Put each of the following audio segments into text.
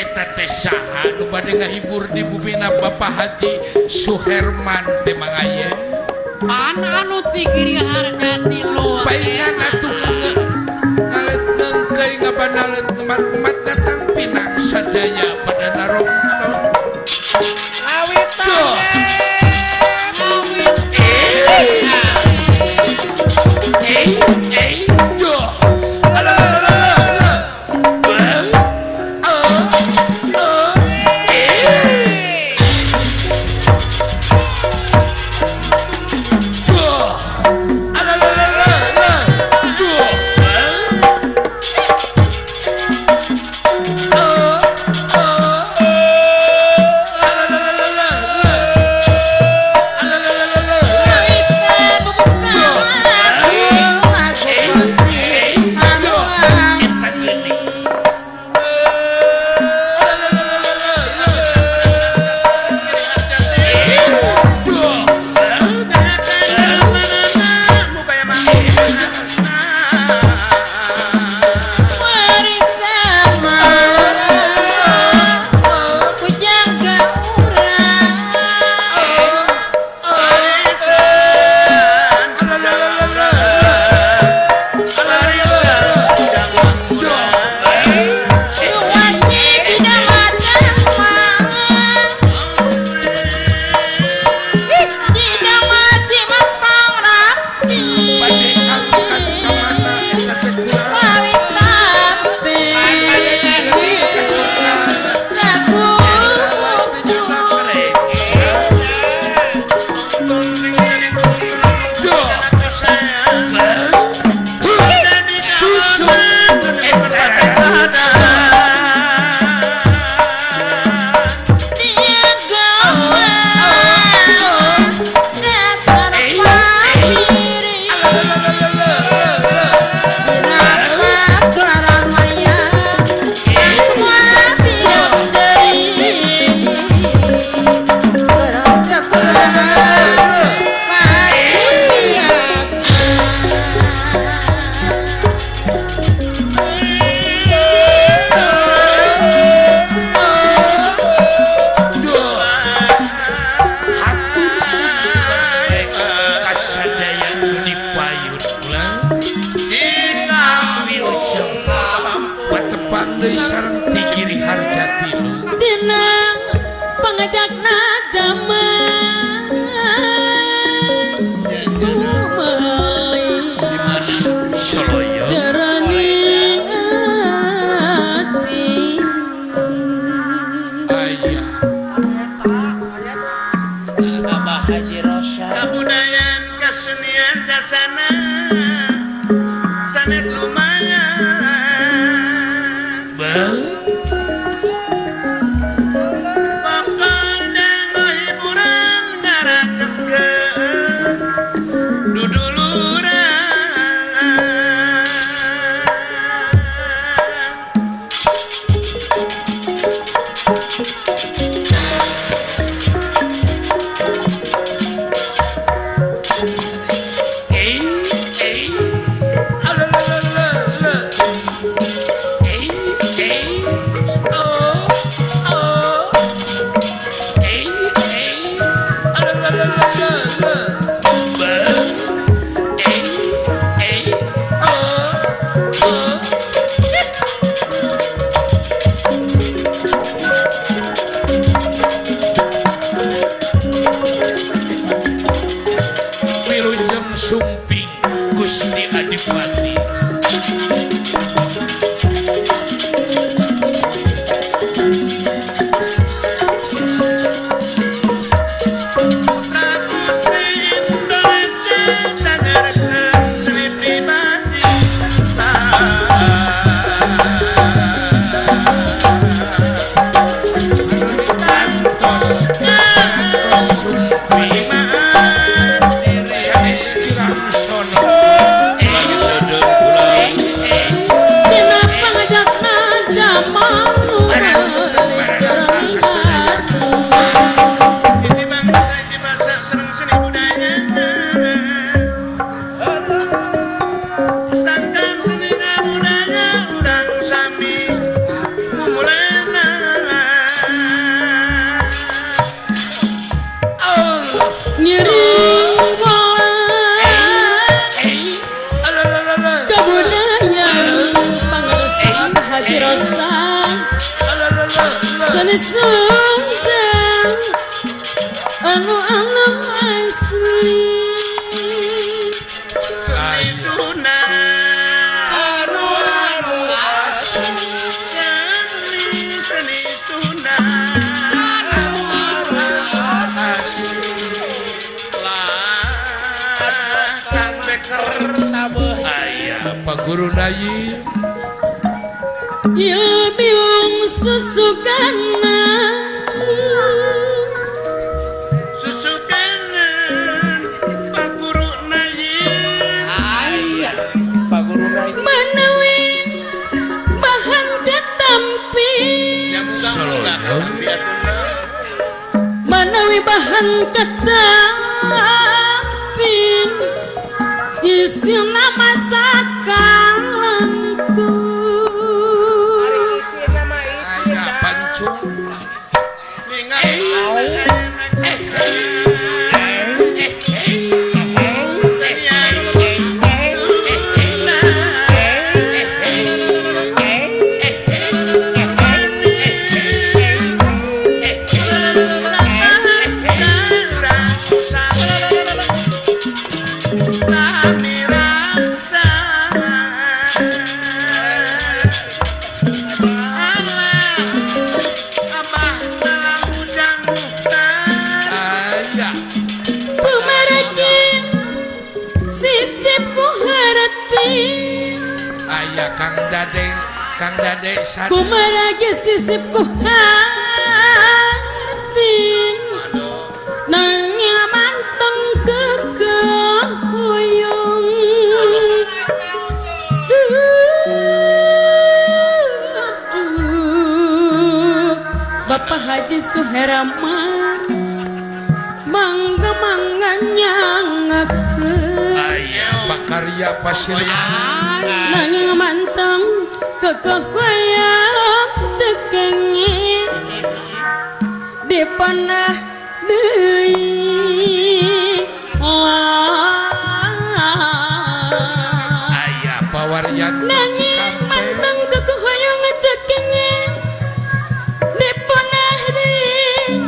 eta teh saha nu bade ngahibur di bumina Bapak Haji Suherman teh mangaya anu ti Giri Harjatilu paingan atuh ngalet ngengkei ngabanalet temat-temat datang pinang sadaya pada narongton awitan doh Bang Haji Rosa Sani Sundang anu asli Sani Sundang anu asli Sani Sundang anu asli lah Kang Beker tabeuh aya Pak Guru Nayim Ilmiung susukana Pak Guru Nayim aya Pak Guru Nayim Manawi bahan ketampi Manawi bahan ketampin Isina masakan lengku Kang Dade kumarage sisip ku hartin nangnya manteng kekehuyung Bapak Haji Suheraman mangga nyangakeun Pak Karya Pasirman nanging manteng kekehuyung tekengit dipanah deui aya pawaryan nanging manteng kekehuyung tekengit dipanah deui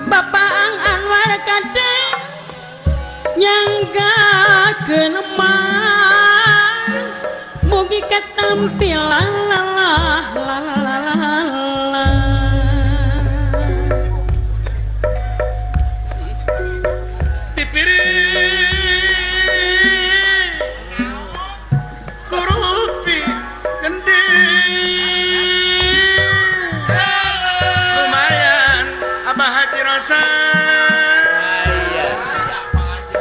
Bapak Ang Anwar Kades nyanggakeun mugi ketampilan dipiri kurupi gede lumayan Abah Haji Rosa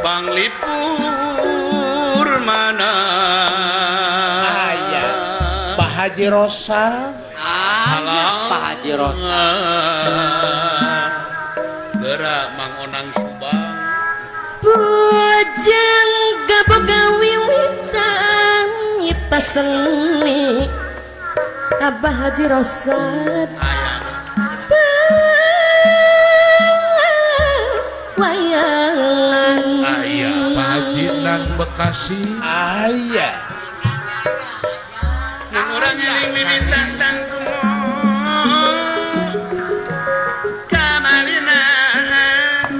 Bang Lipur mana Haji Rosa Pak Haji Rosa gerak Mang Onang Subang bujang gaboga wiwitan nyipta seni Abah Haji Rosa wayangan aya Pak Haji Nang Bekasi aya orang eling lilitan dan kumo kamalinan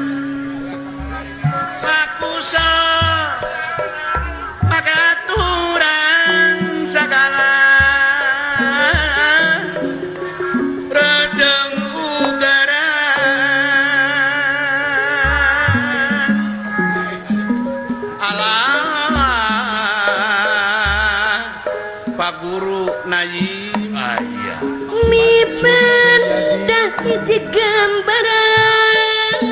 pakuso magaturan sagala rejeng ugaran alah Pak Guru Nayim aya mi pendah hiji gambaran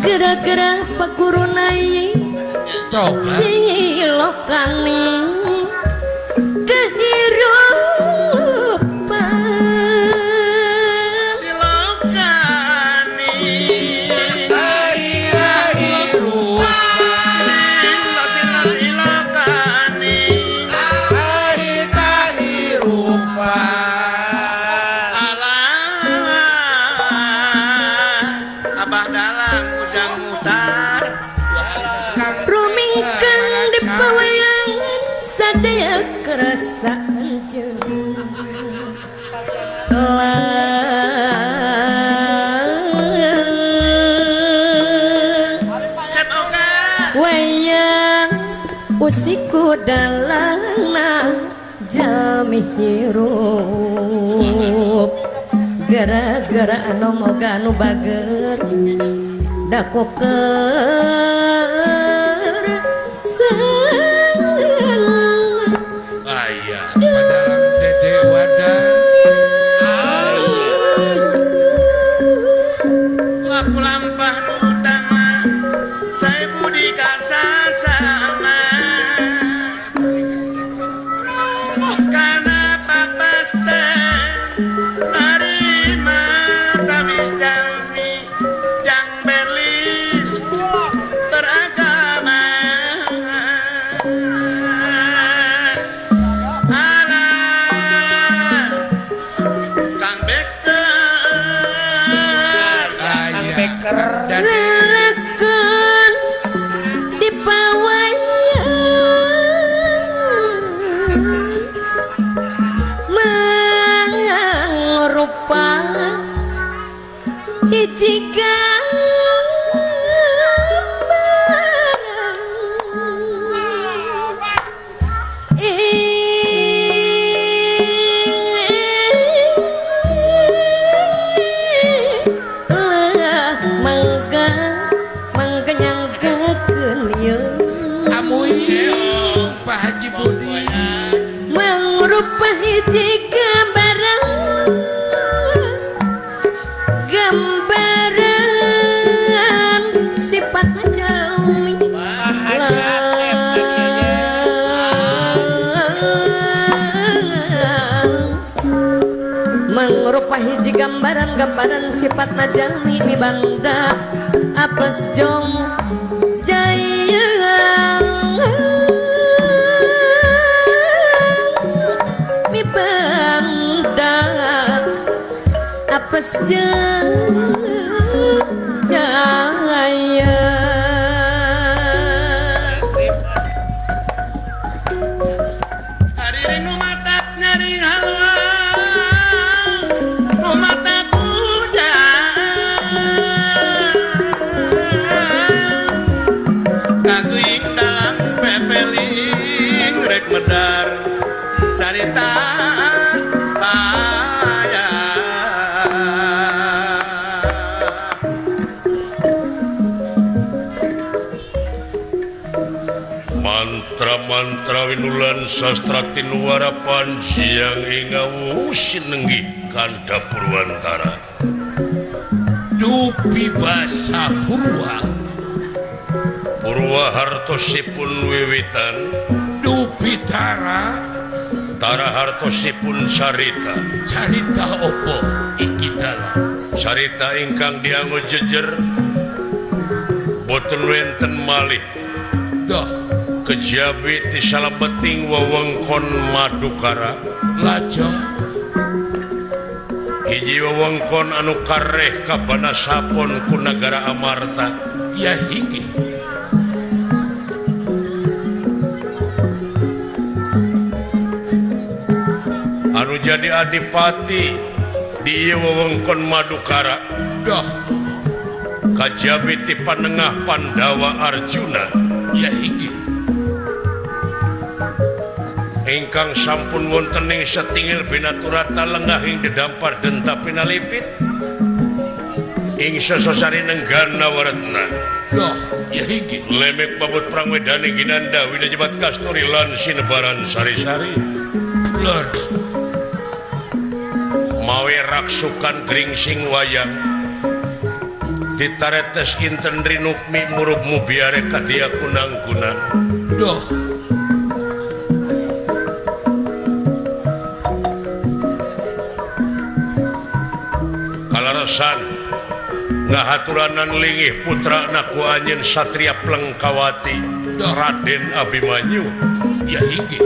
gara-gara Pak Guru Nayim silokani kehirupan silokani Abah Dalang Ujang Mutar rumingkang di pawayangan sadaya kerasaan kudalana jalmi hirup gara-gara anu moga anu bager dakoker sang aya padaran Dede Wadas laku lampah nu utama saya budi kasasana karena papas teh narima tabis jalmi yang Berlin beragama ala Kang Becker dan lakon di pawayan mangrupa hiji Pak Haji Budi mangrupa hiji gambaran sifat jalmi mangrupa hiji gambaran sifat jalmi mibanda apes jong jaya apes jaya hari nu matak nyari halwa nu mata kuda kaguing dalam pepeling rek medar carita mantra winulan sastra tinuara panjiang ingawu sinenggi kanda Purwantara Dupi basa Purwa hartosipun wiwitan Dupi Tara hartosipun carita opo iki dalam carita ingkang dianggo jejer boten wenten malih doh kejabi ti salebeting wewengkon Madukara lajeng hiji wewengkon anu kareh kabanasapon ku nagara Amarta ya hinggi anu jadi adipati di wewengkon Madukara doh kajabi ti panengah Pandawa Arjuna ya hinggi ingkang sampun wonten ing setingil binaturata lengahing dedampar denta pinalipit ing sesosari nenggana waretna doh ya hinggi lemek babut perang wedani ginanda widajebat kasturi lan sinebaran sari-sari lor mawe raksukan gringsing wayang ditaretes inten rinukmi murubmu biare kadia kunang-kunang doh kalarasan ngahaturanan lingih putra naku anyen Satria Plengkawati Raden Abimanyu ya hinggi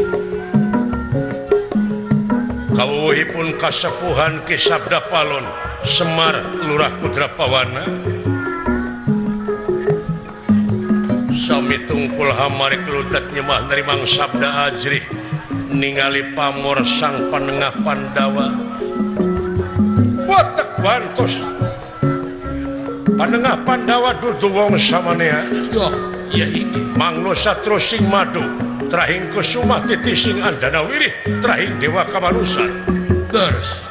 kawuhipun kasepuhan Ki Sabda Palon Semar Lurah Kudrapawana sami tungkul hamari kelutat nyemah nerimang sabda ajrih ningali pamor sang panengah Pandawa watak bantos panengah Pandawa dudu wong samanea doh ya hinggi mangno satru sing madu trahing kusuma titising andana wirih trahing dewa kamanusan terus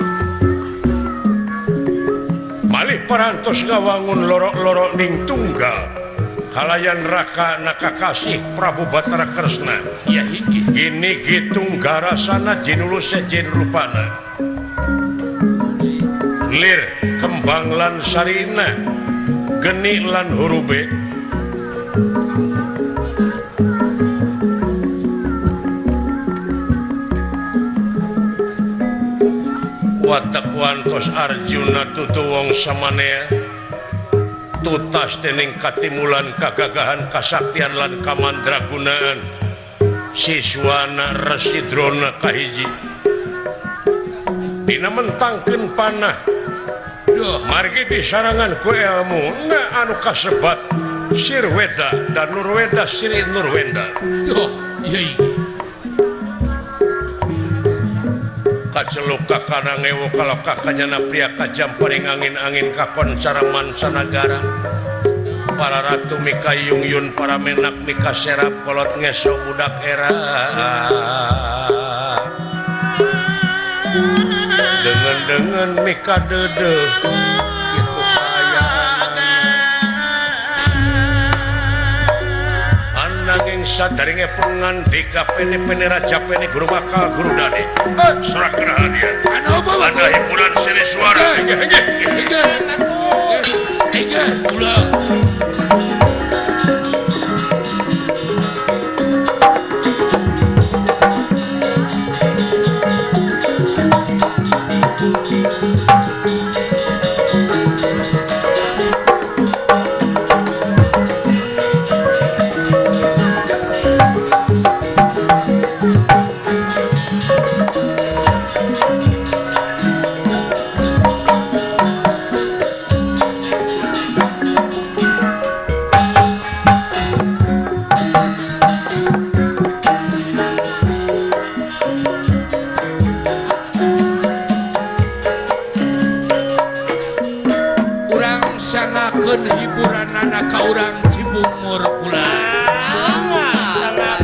malih parantos ngawangun lorok-lorok ning tunggal kalayan raka nakakasih Prabu Batara Kresna ya hiji gini gitung garasana jinulu sejen rupana lir kembang lan sarina geni lan hurube watak wantos Arjuna tutu wong samanea tutas dening katimulan kagagahan kasaktian lan kamandragunaan siswana Residrona kahiji dina mentangkeun panah margi disarangan ku ilmu anu kasebat Sirweda dan Nurweda Siri Nurwenda iya hiji kaceluk kakana ngewo kalau kakanyana pria kajam paring angin-angin kakon cara mancanagara para ratu mika yung-yun para menak mika serap kolot ngeso budak era dengan mika dede gitu nanging sadaringe pengandika pene-pene raja pene guru bakal guru dadi surak kerahadian ada hiburan seni suara ulang hiburan anak ka urang Cibungur kula sangat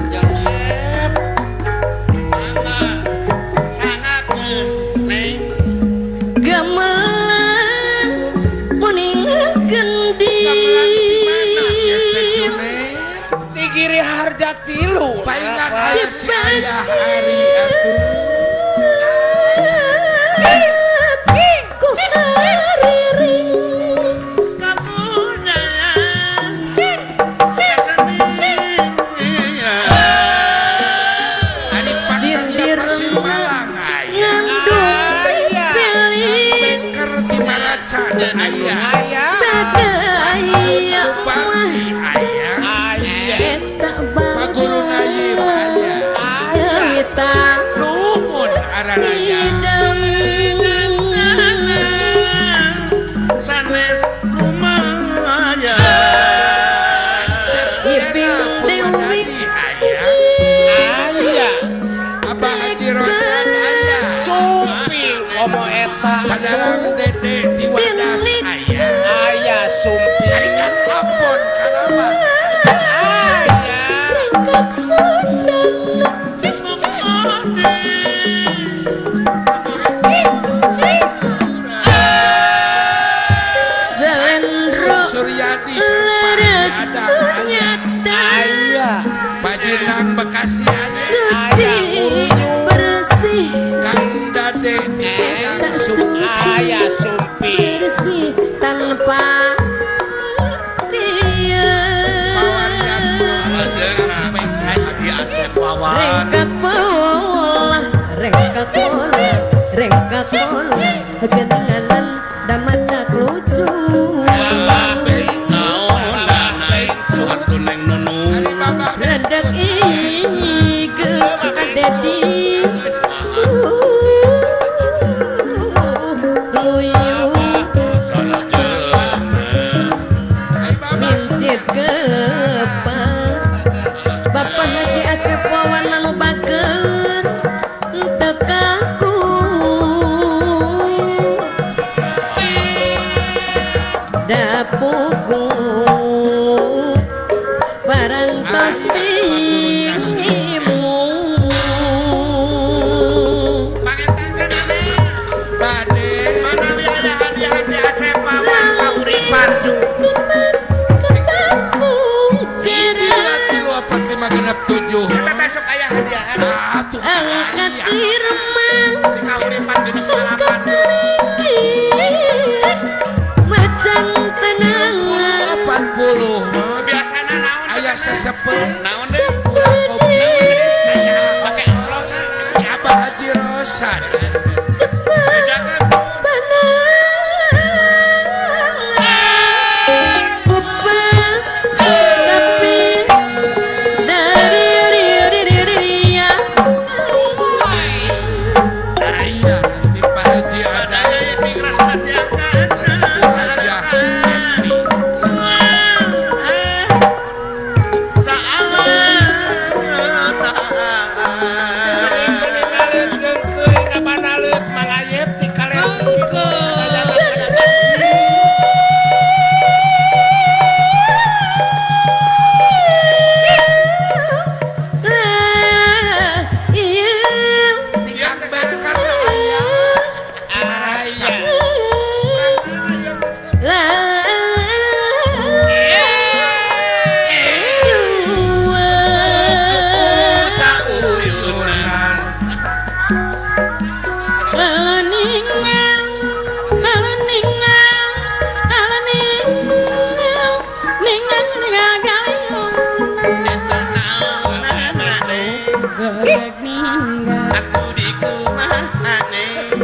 gamelan muning gendi di Giri Harja Tilu paingan aya si ayah hari atuh Padalang dede tiwadas ayah sumpi arikan apon karama rengkak sajan Selendro Suryadi leres ada nyata Bajinang Bekasi suci bersih Kang Dade tak suci sumpi bersih tanpa dia Pawarian Haji Asep Wawan rengkak pola genangan damadak lucu Rendak ige ada di mincit kepa Bapak Haji Asep Wawan anu bageun teu kaku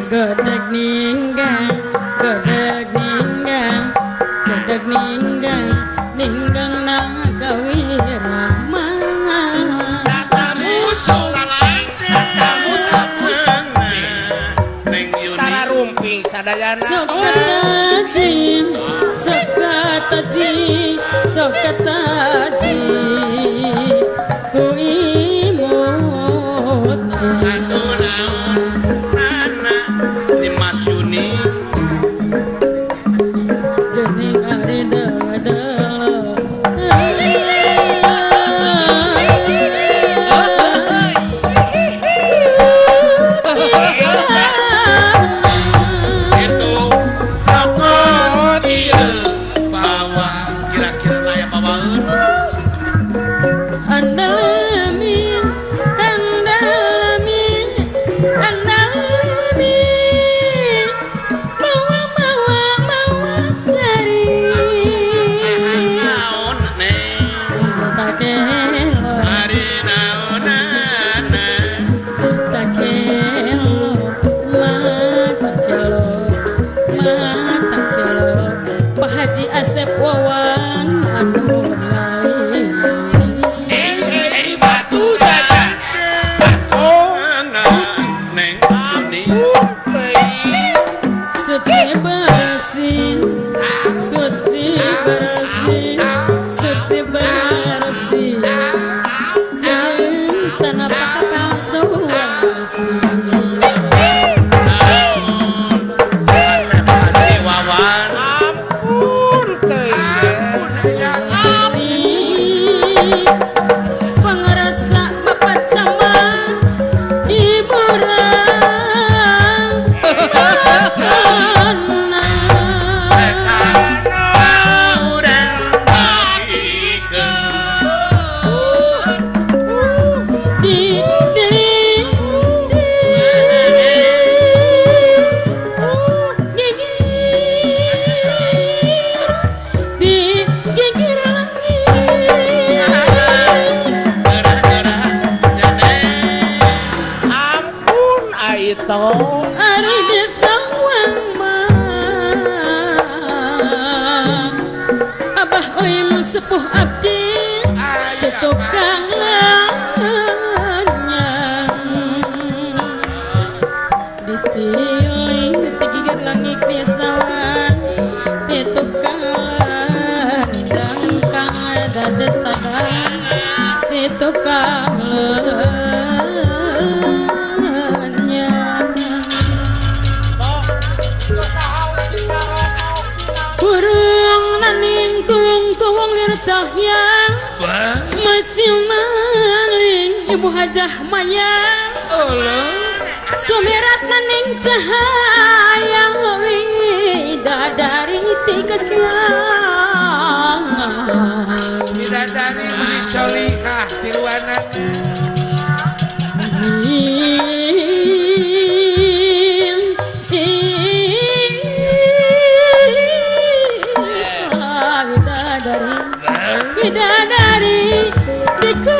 Godeg ninggang, godeg ninggang, godeg ninggang, ninggang nagawirama. Tatamu Sararumping sadayana. Sokataji, sokataji, sokataji, ku imut. Dimas Yuni Gening ari delo-delo. itu Kokot ieu bawa kira-kira layak bawaeun Andalami, andalami, andalami, mawa sari. naon neng Takelo, hari naonana takelo, matakelo, matakelo. Pak Haji Asep Wawan anu ningali. Batu jajan. Basko. neng Yuni Suci bersih, suci bersih, suci bersih. Dan tanah pakal sewati. Asep Hadi Wawan Ampun teuing. Pengerasa bapak camat hiburan. urang bagikeun Di gigir langit. Ampun aito. Ari disawang mah Abah oi sepuh abdi tukang nyang ditiling ditigigir langit di sawang tukang jangkang dade sadang tukang lenyang. Burung naning kuung cahya masih maling ibu hajah mayang sumirat naning cahaya widadari tiga kiangan bidadari beli solihah tiluanan Bidadari di kuyangan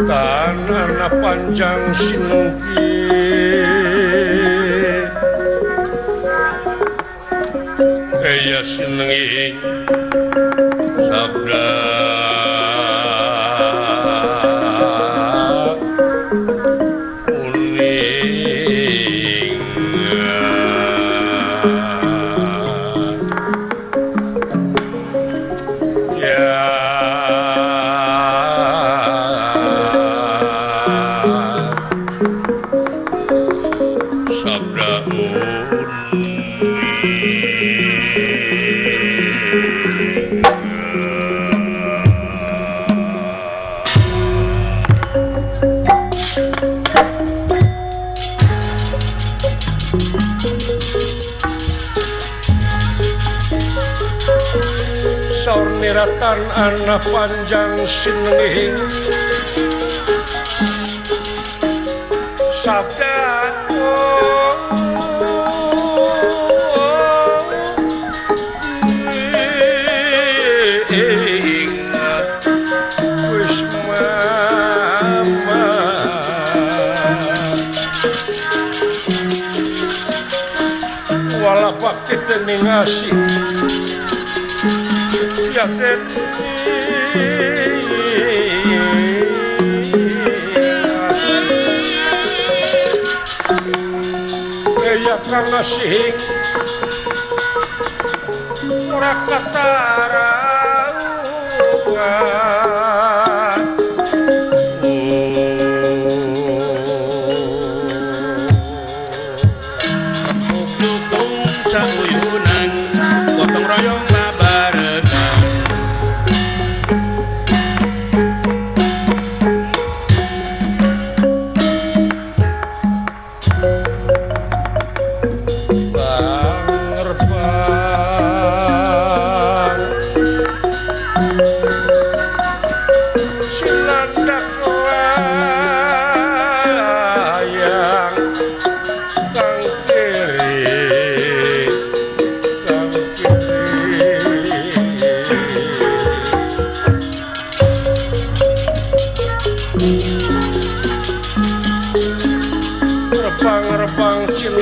tanah panjang sinengki kaya sinengi sabda niratan anak panjang sinenging sabda ingat wis mama wala pakai tening asih yakin kaya kang asing ora katarangan dukung sayunan gotong royong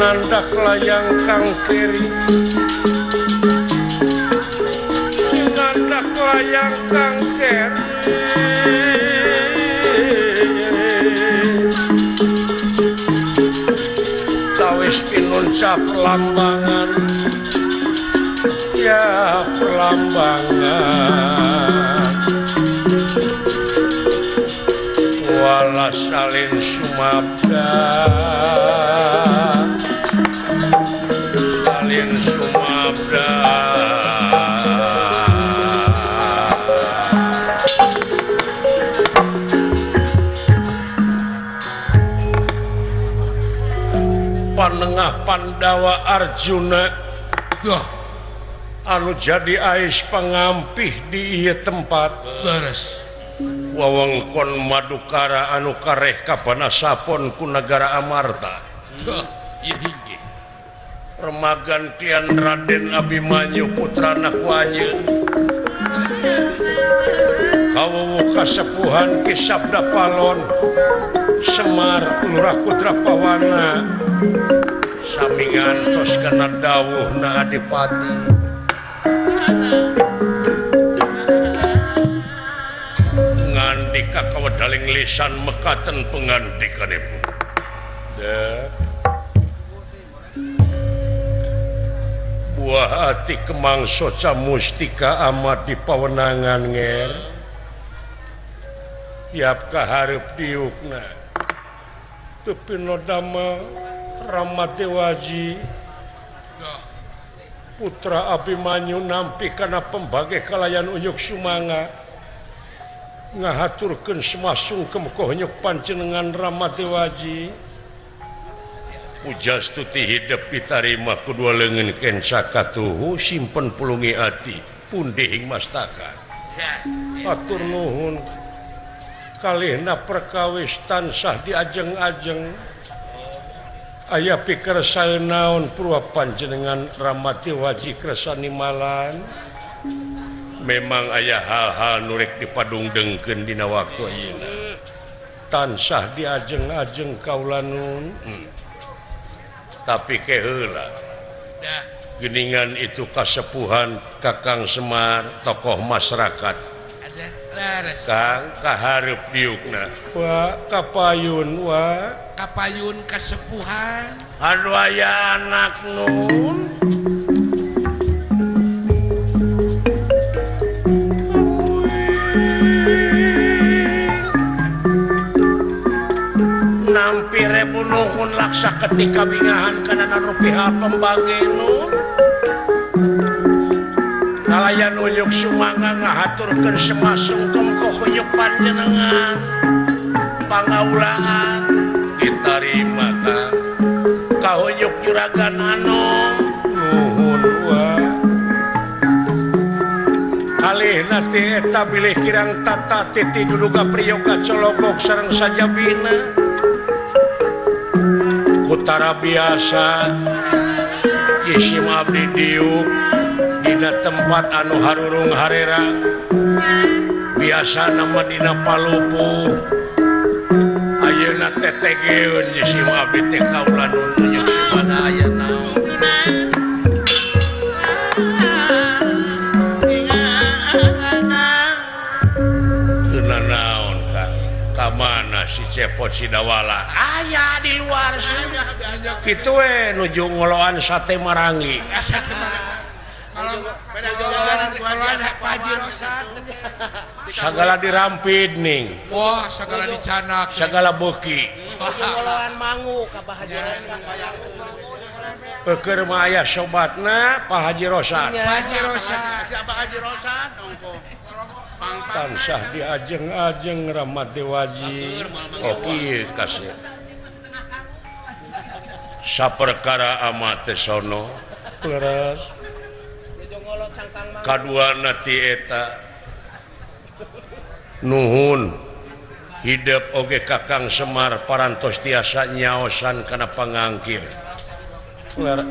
nandak layang kang kiri nandak layang kang kiri tawis pinunca perlambangan ya perlambangan wala salin sumabda salin sumabda panengah Pandawa Arjuna anu jadi ais pangampih di ieu tempat beres wewengkon Madukara anu kareh kapanasapon ku negara Amarta ieu hiji remagan kian Raden Abimanyu putra Nakwanyeun kawuwu kasepuhan Ki Sabda Palon Semar Lurah Kudrapawana sami ngantos kana dawuhna Adipati ngandika kawedaling lisan mekaten pengandikanipun buah hati kemang soca mustika amat di pawenangan nger yap kaharep diukna tepino dama Ramadewaji putra Abimanyu nampi kana pembage kalayan unyuk sumanga ngahaturkeun sumasungkem kohnyuk panjenengan Ramadewaji ujas tuti hidup ditarima kedua leungeun ken sakatuhu simpen pulungi ati pundihing mastaka atur nuhun kalihna perkawis tansah diajeng-ajeng aya pikersana naon purwa panjenengan Ramadewaji kersani malan memang aya hal-hal nurek dipadung dengkeun dina waktu ayeuna tansah diajeng-ajeng kaulanun tapi keheula geningan itu kasepuhan Kakang Semar tokoh masyarakat ada laras Kang kahareup diukna wa kapayun wa kapayun kasepuhan anu aya anak nun nampi rebu nuhun laksa ketika bingahan kana rupiah pembage nun kalayan unyuk sumanga ngahaturkeun semasungkem kunyuk panjenengan pangaulaan ditarima Kang kaunyuk juragan anom nuhun wa kalihna ti eta bilih kirang tata titi duduga priyoga cologok sareng sajabina utara biasa isim abdi diuk dina tempat anu harurung harerang biasa nama dina palupu ayeuna tetegeun isim abdi teh kaula nun nyuk sumana aya naon teu naon Kang kamana si Cepot Sidawala aya di luar sih kitu we nuju ngoloan sate marangi sagala dirampid ning wah sagala dicanak sagala beuki ngoloan mangu ka Pak Haji Rosan keur mah aya sobatna Pak Haji Rosan Haji Rosa siapa Haji Rosan ongko tansah diajeng-ajeng Rahmat Dewaji kieu kasih saperkara amat teh sono leres kaduana ti eta nuhun hidup oge Kakang Semar parantos tiasa nyaosan kana pangangkir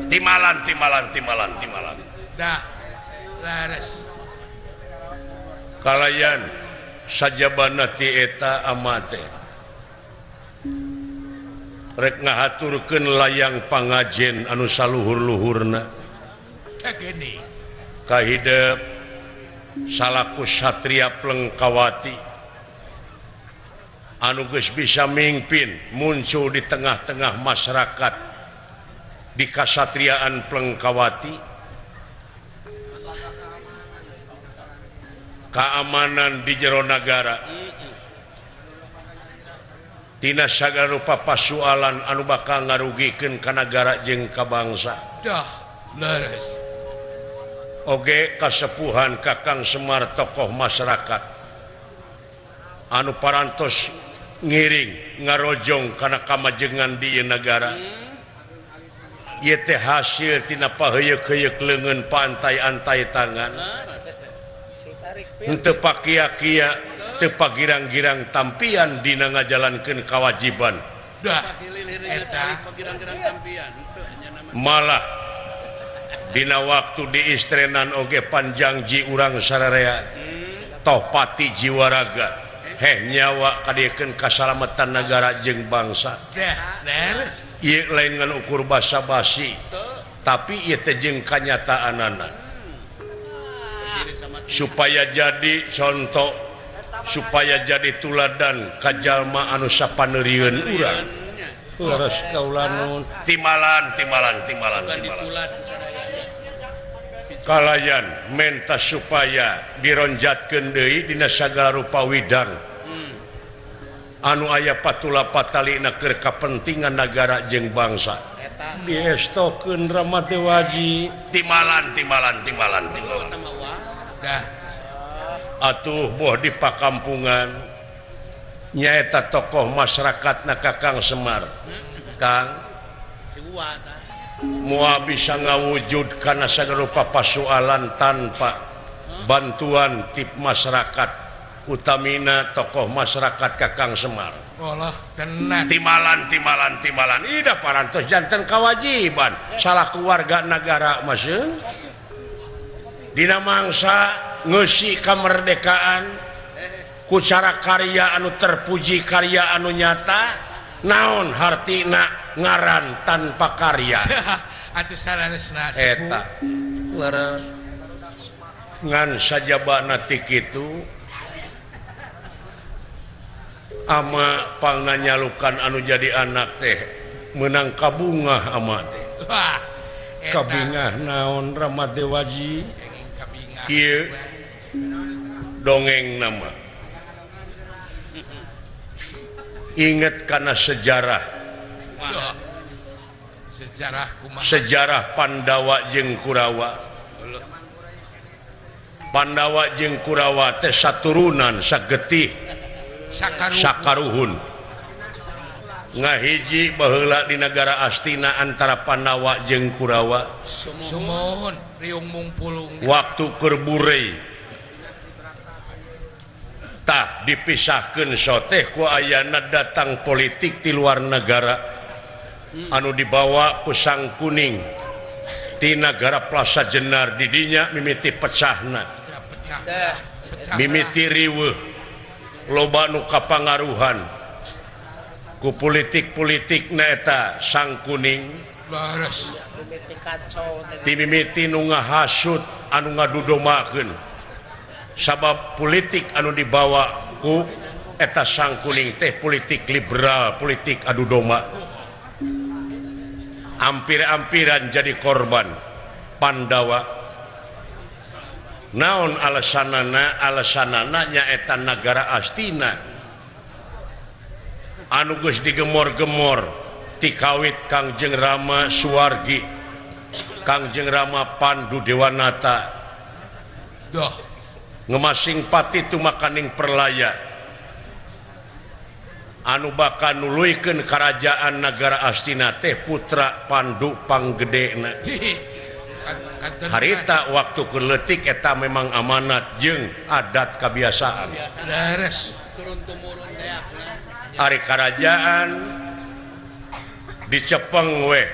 timalan dah laras kalayan sajabana ti eta amate rek ngahaturkeun layang pangajen anu saluhur-luhurna gini ka hidup salaku satria Plengkawati anu geus bisa mimpin muncul di tengah-tengah masyarakat di kasatriaan Plengkawati keamanan di jero nagara tina sagala rupa pasualan anu bakal ngarugikeun ka nagara jeung ka bangsa dah leres oge kasepuhan Kakang Semar tokoh masyarakat anu parantos ngiring ngarojong kana kamajengan di ieu nagara ieu teh hasil tina paheyeuk-heyeuk leungeun pantai antai tangan henteu pakia-kia teu pagirang-girang tampian dina ngajalankeun kawajiban dah eta malah dina waktu diistrenan oge panjangji urang sararea toh pati jiwa raga heh nyawa kadiekeun kasalamatan negara jeung bangsa dah leres ieu lain ngan ukur basa-basi tapi ieu teh jeung kanyataanana supaya jadi contoh supaya jadi tuladan ka jalma anu sapaneurieun urang leres kaulanun timalan kalayan menta supaya dironjatkeun deui dina sagala rupa widang anu aya patula patalina keur kapentingan nagara jeung bangsa diestokeun Rahmat Dewaji timalan dah atuh boh di pakampungan nyaeta tokoh masyarakatna Kakang Semar Kang moal bisa ngawujud kana sagala rupa pasualan tanpa bantuan tip masyarakat utamina tokoh masyarakat Kakang Semar Allah tenang timalan ida parantos janten kawajiban salah keluarga negara masih dina mangsa ngeusi kemerdekaan ku cara karya anu terpuji karya anu nyata naon hartina ngaran tanpa karya atuh salaresna eta leres ngan sajabana ti kitu ama panganyalukan anu jadi anak teh menang kabungah ama teh wah kabingah naon Ramadewaji kabingah kieu dongeng nama inget karena sejarah kumaha sejarah Pandawa jeung Kurawa Pandawa jeung Kurawa teh saturunan sagetih sakaruhun ngahiji baheula di negara Astina antara Pandawa jeung Kurawa sumuhun riung mungpulung waktu keur burei tah dipisahkeun soteh ku ayana datang politik di luar negara anu dibawa ku Sang Kuning di negara Plaza Jenar didinya mimiti pecahna mimiti riweuh loba nu kapangaruhan ku politik-politik eta Sang Kuning laras ti mimiti nu ngahasut anu ngadudomakeun sabab politik anu dibawa ku eta Sang Kuning teh politik liberal politik adu domba ampir-ampiran jadi korban Pandawa naon alasanana nyaeta negara Astina anu geus digemor-gemor ti kawit Kangjeng Rama Suwargi Kangjeng Rama Pandu Dewanata doh ngemasing pati tumakaning perlaya anu bakal nuluykeun kerajaan negara Astina teh putra Pandu Panggedena harita waktu keletik eta memang amanat jeung adat kebiasaan laras hari kerajaan dicepeng weh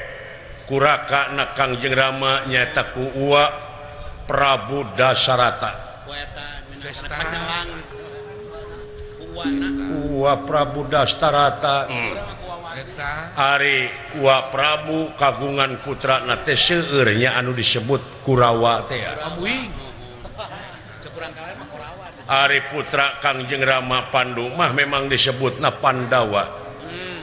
kuraka na Kangjeng Rama nyaeta ku Uwa Prabu Dasarata Uwa Prabu Dastarata hari Uwa Prabu kagungan putra nate seueur nya anu disebut Kurawa teh hari putra Kangjeng Rama Pandu mah memang disebutna Pandawa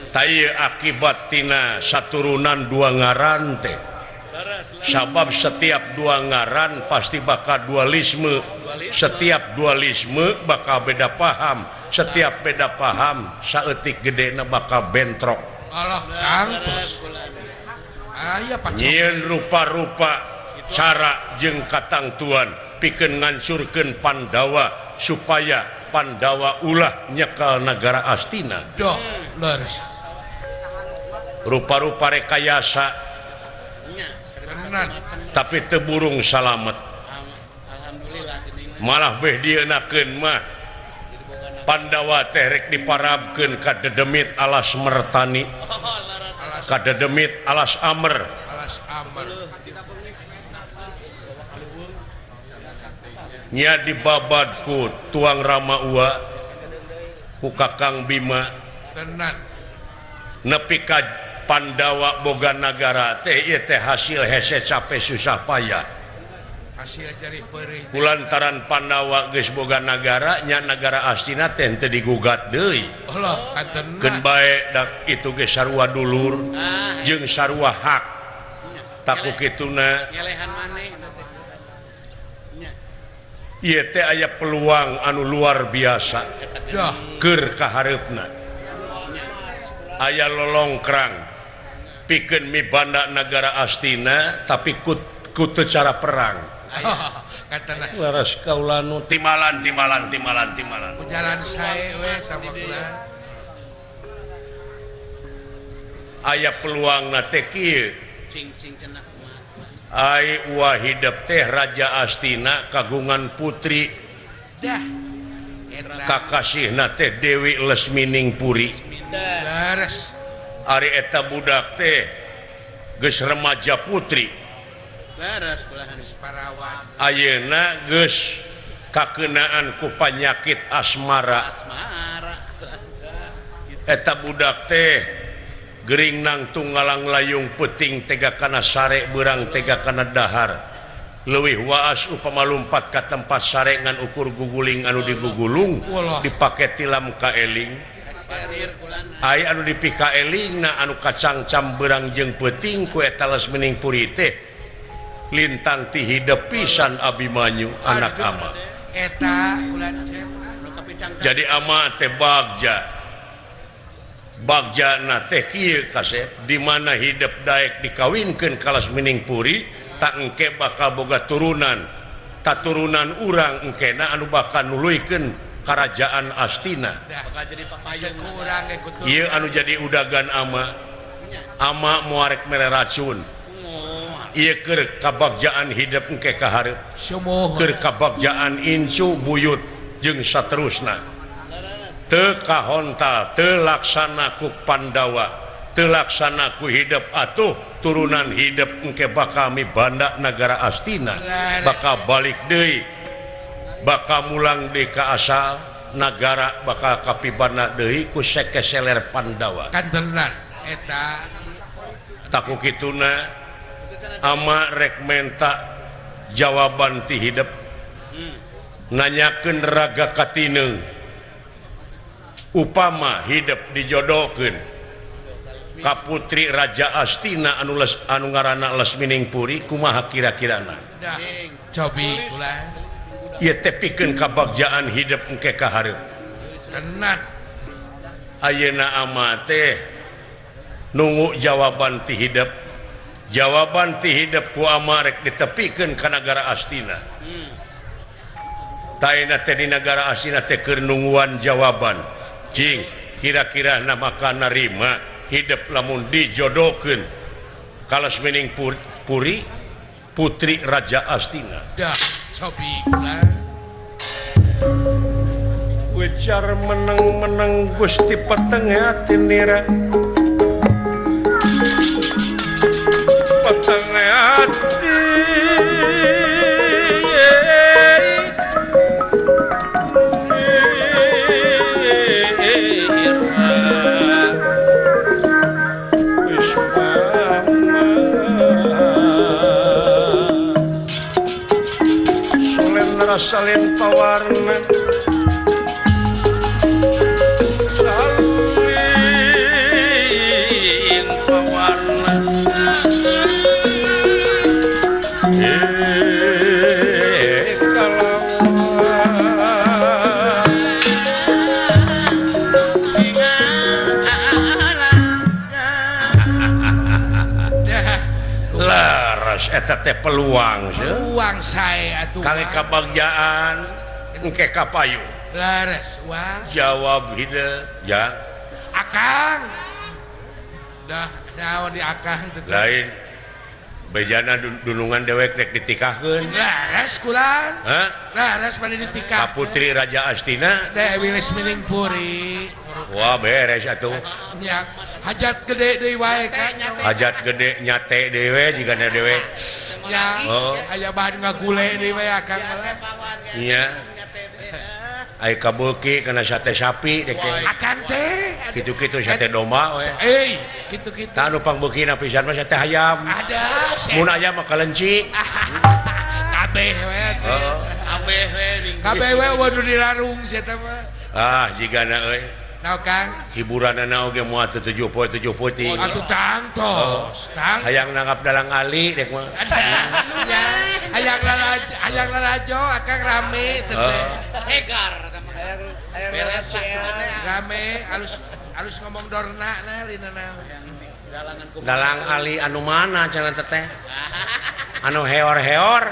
taieu akibat tina saturunan dua ngaran teh sabab setiap dua ngaran pasti bakal dualisme setiap dualisme bakal beda paham setiap beda paham saeutik gedena bakal bentrok Allah kantos aya nyieun rupa-rupa cara jeung katangtuan pikeun ngansurkeun Pandawa supaya Pandawa ulah nyekal negara Astina doh leres rupa-rupa rekayasa tapi teburung salamet malah beh dienakeun mah Pandawa teh rek diparabkeun ka dedemit alas Mertani ka dedemit alas Amer nya dibabad ku tuang Rama Uwa ku Kakang Bima nepi ka Pandawa boga nagara teh ieu teh hasil hese capek susah payah hasil jari peureuy kulantaran Pandawa geus boga nagara nya nagara Astina teh teu digugat deui Allah katenna keun bae dak itu ge sarua dulur jeung sarua hak taku kituna Nyelehan maneh ieu teh aya peluang anu luar biasa dah keur kahareupna aya lolongkrang pikeun mibanda negara Astina tapi ku teu cara perang katenna laras kaula nu timalan jalan sae we sama kula aya peluangna teh kieu cing cenah ai Uwa hidep teh Raja Astina kagungan putri dah kakasihna teh Dewi Lesmining Puri laras ari eta budak teh geus remaja putri beres kulahan parawan ayeuna geus kakenaan ku panyakit asmara eta budak teh gering nangtung ngalang layung peting tega kana sare berang tega kana dahar leuwih waas upama lumpat ka tempat sare ngan ukur guguling anu digugulung dipake tilam ka eling ai anu dipika eling na anu kacangcam berang jeung peting ku eta lasmining puri teh lintang ti hideep pisan Abimanyu anak ama eta jadi ama teh bagja na teh kieu kasep di mana hidup daek dikawinkeun ka lasmining puri tak engke bakal boga turunan tak turunan urang engkena anu bakal nuluykeun kerajaan Astina ieu anu jadi udagan ama muarek mere racun ieu keur kabagjaan hidup engke ka hareup keur kabagjaan incu buyut jeung saterusna teu kahontal teu laksana ku Pandawa teu laksana ku hidup atuh turunan hidup engke bakal mibanda negara Astina bakal balik deui bakal mulang deui ka asal negara bakal kapibana deui ku sekeseler Pandawa kan tenan eta taku kituna ama rek menta jawaban ti hidup nanyakeun raga katineung upama hidup dijodohkeun ka putri Raja Astina anu ngaranna Lasmining Puri kumaha kira-kirana cobi ulah ieu teh pikeun kabagjaan hidup engke ka hareup tenan ayeuna ama teh nunggu jawaban ti hidup ku ama rek ditepikeun ka negara Astina taina teh di negara Astina teh keur nungguan jawaban cing kira-kira maka narima hidup lamun dijodohkeun ka Lasmining Puri putri Raja Astina dah cobi ulah wicar meneng-meneng Gusti peteng hati nira peteng hati salin pawarna salin pawarna kalau laras eta teh peluang saya atuh kali kabagjaan engke kapayu laras wah jawab hidup ya akang dah naon di akang teh lain bejana dunungan dewek rek ditikahkeun laras kulan hah laras pada ditikah ka putri Raja Astina Dewi Lasmining Puri wah beres atuh nya hajat gede deui wae kan hajat gede nyate dewe jigana dewe nya aya bahan ngagule deui wae akang iya ai kabeuki kana sate sapi dek akang teh kitu-kitu sate domba we kitu-kitu tah anu pangbeukina pisan mah sate hayam ada mun aya mah kelenci kabeh we kabeh we waduh dilarung sia teh mah jigana euy naon kang hiburanana oge moal 7 poe 7 peuting atuh tangtos tang hayang nangap dalang ali dek mah hayang lalajo akang rame teh hegar beres rame alus ngomong dorna na linana dalang ali anu mana cenah teh anu heor-heor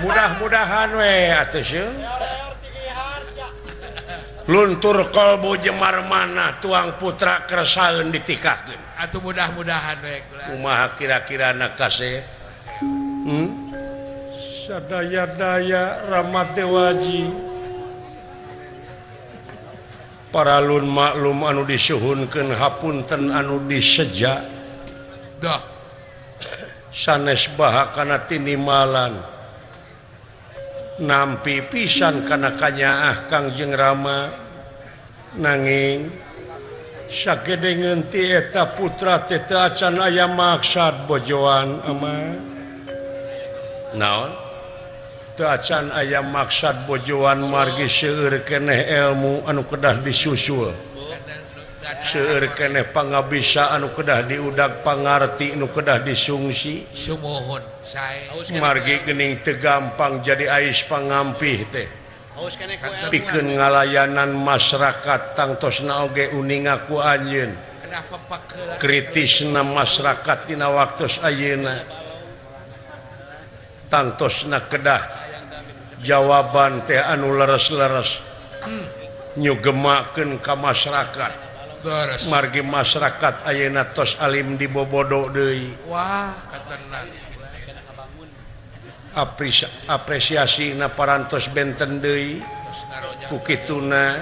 mudah-mudahan we atuh luntur kolbu Jemar mana tuang putra keresaheun ditikahkeun atuh mudah-mudahan we kumaha kira-kirana kasih sadaya-daya Rahmat Dewaji para lun maklum anu disuhunkeun hapunten anu diseja Dah. sanes baha kana tinimalan nampi pisan kana kanyaah Kangjeng Rama nanging sagedengeun ti eta putra teh teu acan aya maksad bojoan ama naon teu acan aya maksad bojoan margi seueur keneh ilmu anu kedah disusul seueur keneh pangabisa anu kedah diudag pangarti anu kedah disungsi Sumuhun sae. margi geuning teu gampang jadi ais pangampih teh Haus kene ku pikeun ngalayanan masyarakat tangtosna oge uninga ku anjeun Kenapa pakeula? kritisna masyarakat tina waktos ayeuna tangtosna kedah jawaban teh anu leres-leres nyugemakeun ka masyarakat Beres. margi masyarakat ayeuna tos alim dibobodo deui Wah, katenang. apresiasina parantos benten deui ku kituna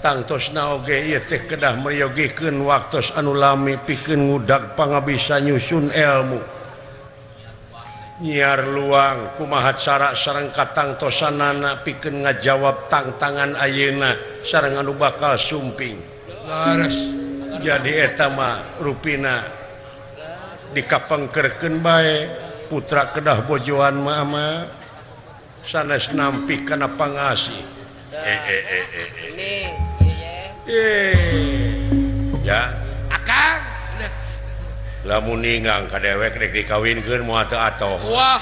tangtosna oge ieu teh kedah meriogikeun waktos anu lami pikeun ngudag pangabisa nyusun ilmu nyiar luang kumaha cara sareng katangtosanana pikeun ngajawab tantangan ayeuna sareng anu bakal sumping Laras. jadi eta mah rupina dikapengkerkeun bae putra kedah bojoan mah sanes nampi kana pangasih ini ya Akang. lamun ningang ka dewek rek dikawinkeun moal teu atoh Wah,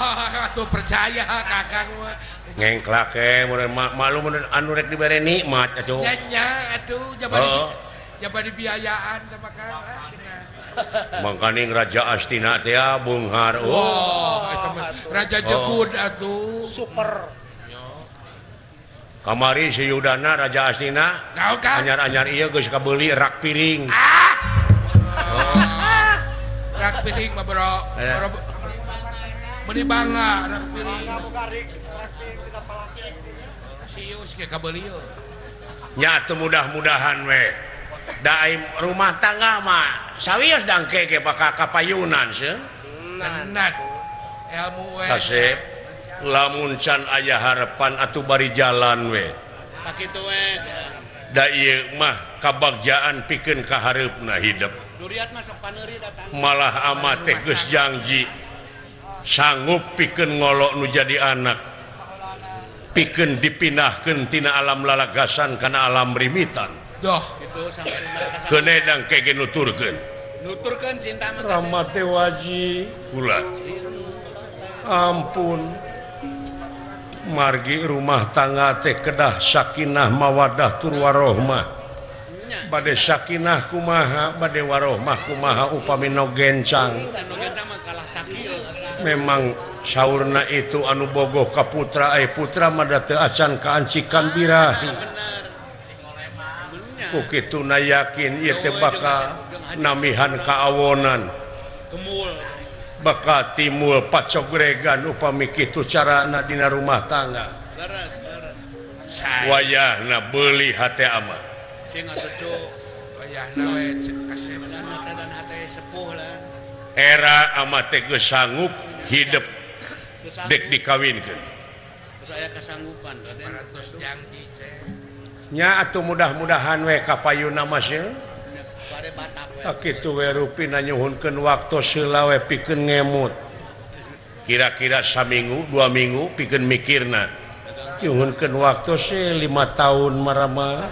atuh percaya Kakang mah. ngengklak malu mun anu rek dibere nikmat atuh Nya atuh jaba dibiayaan teh Kakang. mangkaning Raja Astina teh bunghar Wah, eta mah Raja Jegud atuh. super kamari si Yudana Raja Astina Naon Kang? anyar-anyar ieu geus kabeuli rak piring Rak piring mah bro. Meuni bangga rak piring. Sius ke kabeuli yeuh. nya teu mudah-mudahan we daim rumah tangga mah sawios dangke ge bakal kapayunan seuh Tenan. Ilmu we. kasep lamun can aya harapan atuh bari jalan we pakitu we da ieu mah kabagjaan pikeun ka hareupna hidup duriat mah sok paneuri datang malah ama teh geus janji sanggup pikeun ngolo nu jadi anak pikeun dipindahkeun tina alam lalagasan kana alam rimitan Doh. itu sampai rumah keuneh dangke ge nuturkeun nuturkeun cinta mah rahmat teh waji kula ampun margi rumah tangga teh kedah sakinah mawadah tur warohmah bade sakinah kumaha bade warohmah kumaha upami no gencang anu kita mah kalah sakil memang saurna itu anu bogoh ka putra putra mah da teu acan kaancikan birahi ku kituna yakin ieu teh bakal namihan kaawonan kemul bakal timbul pacogregan upami kitu carana dina rumah tangga leres wayahna beuli hate ama cing atuh cuk Wayahna we kasep. dan hate sepuh lah era ama teh geus sanggup hidup dek dikawinkeun saya kesanggupan Raden 100 janji cek. nya atuh mudah-mudahan we kapayuna mah seuh bare batak we tak kitu we rupina nyuhunkeun waktu seula we pikeun ngemut kira-kira saminggu 2 minggu pikeun mikirna nyuhunkeun waktu 5 tahun marama